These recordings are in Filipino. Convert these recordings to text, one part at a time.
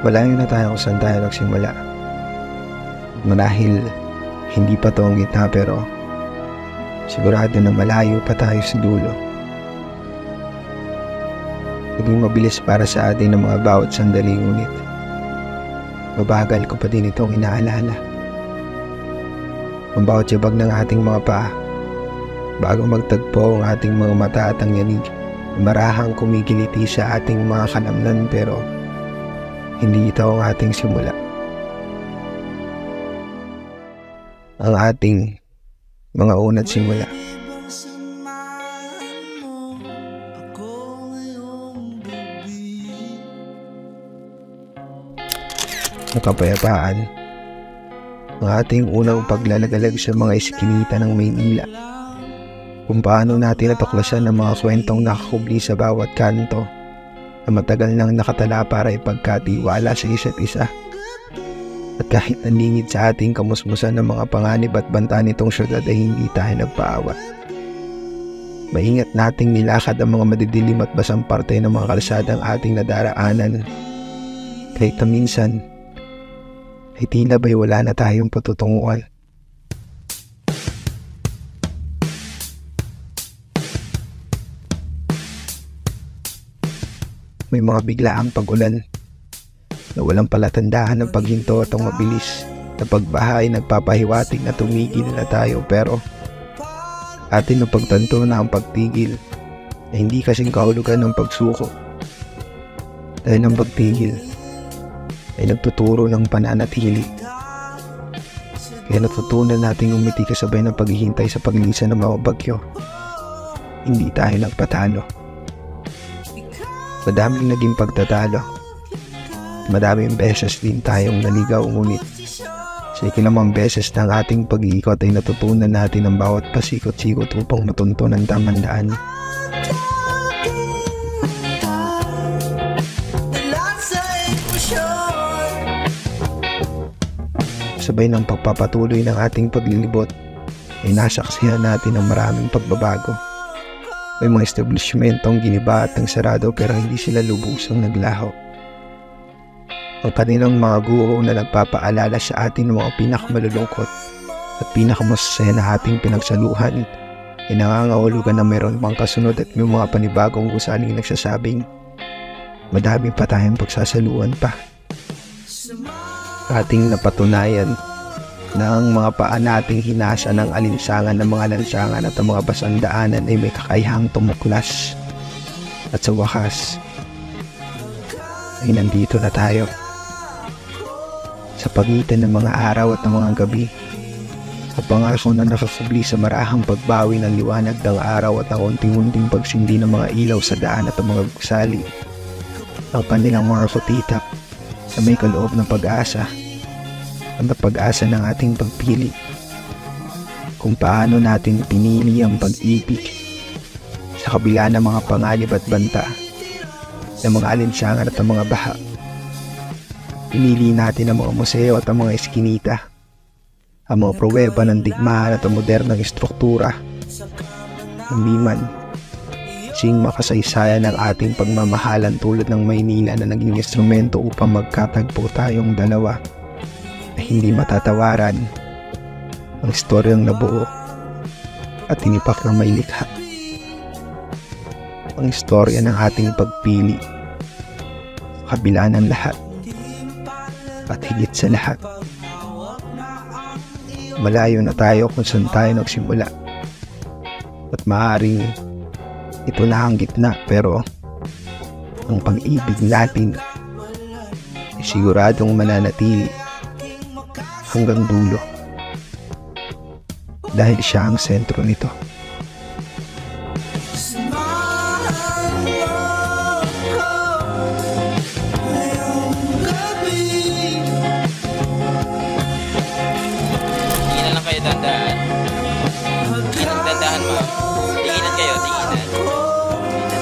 Malayo na tayo kung saan tayo nagsimula. Marahil hindi pa to ang gitna, pero sigurado na malayo pa tayo sa dulo. Naging mabilis para sa atin ang mga bawat sandali, ngunit mabagal ko pa din itong inaalala. Ang bawat yabag ng ating mga paa bago magtagpo ang ating mga mata at ang yanig, marahang kumikiliti sa ating mga kanamnan, pero hindi ito ang ating simula. Ang ating mga una't simula. Nakapayapaan. Ang ating unang paglalagalag sa mga eskinita ng Maynila. Kung paano natin natuklasan ang mga kwentong nakakubli sa bawat kanto na matagal nang nakatala para ipagkatiwala sa isa't isa. At kahit nanlingid sa ating kamusmusan ng mga panganib at banta nitong syudad ay hindi tayo nagpaawat. Maingat nating nilakad ang mga madidilim at basang parte ng mga kalsadang ating nadaraanan. Kahit na minsan ay tila ba'y wala na tayong patutunguhan. May mga biglaang pag-ulan na walang palatandaan ng paghinto at ang mabilis na pagbaha ay nagpapahiwatig na tumigil na tayo, pero atin na pagtanto na ang pagtigil ay hindi kasing kahulugan ng pagsuko. Dahil ang pagtigil ay nagtuturo ng pananatili. Kaya natutunan nating umiti kasabay ng paghihintay sa paglisan ng mga bagyo. Hindi tayo nagpatalo. Madaming naging pagtatalo. Madaming beses din tayong naligaw, ngunit sa ikinamang beses ng ating pag-iikot ay natutunan natin ang bawat pasikot-sikot upang matunton ang tamang daan. Sabay ng pagpapatuloy ng ating paglilibot ay nasaksihan natin ang maraming pagbabago. May mga establishmentong giniba at ang sarado, pero hindi sila lubusang naglaho. Ang kanilang mga guro na nagpapaalala sa atin ng mga pinakamalulungkot at pinakamasasaya na ating pinagsaluhan ay nangangahulugan na mayroon pang kasunod, at may mga panibagong gusaling nagsasabing madami pa tayong pagsasaluhan pa. Ating napatunayan na ang mga paa nating hinasa ng alinsangan ng mga lansangan at ang mga basandaanan ay may kakayahang tumuklas. At sa wakas ay nandito na tayo. Sa pagitan ng mga araw at ng mga gabi, ang pangako na nakakubli sa marahang pagbawi ng liwanag ng araw at ang unting-unting pagsindi ng mga ilaw sa daan at ang mga gusali, ang kanilang mga kutitap na may kaloob ng pag-asa, ang pag-asa ng ating pagpili. Kung paano natin pinili ang pag-ibig sa kabila ng mga panganib at banta, ng mga alinsangan at ang mga baha. Pinili natin ang mga museo at ang mga eskinita, ang mga pruweba ng digmaan at ang modernang estruktura. Hindi man sing makasaysayan ng ating pagmamahalan tulad ng Maynila na naging instrumento upang magkatagpo tayong dalawa na hindi matatawaran. Ang istoryang nabuo at tinipak ng may likha. Ang istorya ng ating pagpili sa kabila ng lahat, at higit sa lahat, malayo na tayo kung saan tayo nagsimula, at maaaring ito na ang gitna, pero ang pag-ibig natin ay siguradong mananatili hanggang dulo, dahil siya ang sentro nito. Tinginan lang kayo, dandaan. Dandahan, ma'am. Tinginan kayo, tinginan.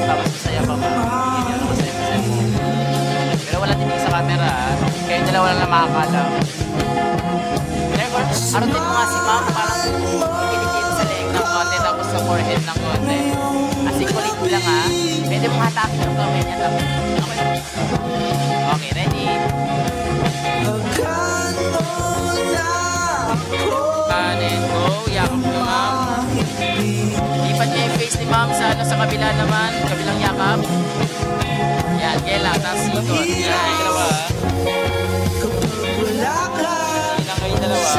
Tapos masaya pa, ma'am. Tingin nyo, masaya mo. Pero wala tingin sa camera, ha? Kayong dalawa lang na makakalam. Arutin mo nga si ma'am, parang kinikita sa leeg ng konti, tapos sa forehead ng konti. As in, kulit Bilang ha. Pwede mong hatakin yung kamay niya. Tapos, okay, ready? And go. Yakap nyo, ma'am. Lipat niya yung face ni ma'am sa kabila naman. Kabilang yakap. Yan, kailang. Tapos ikot. Yan, dalawa. Ilang kayo dalawa.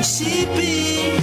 Isipin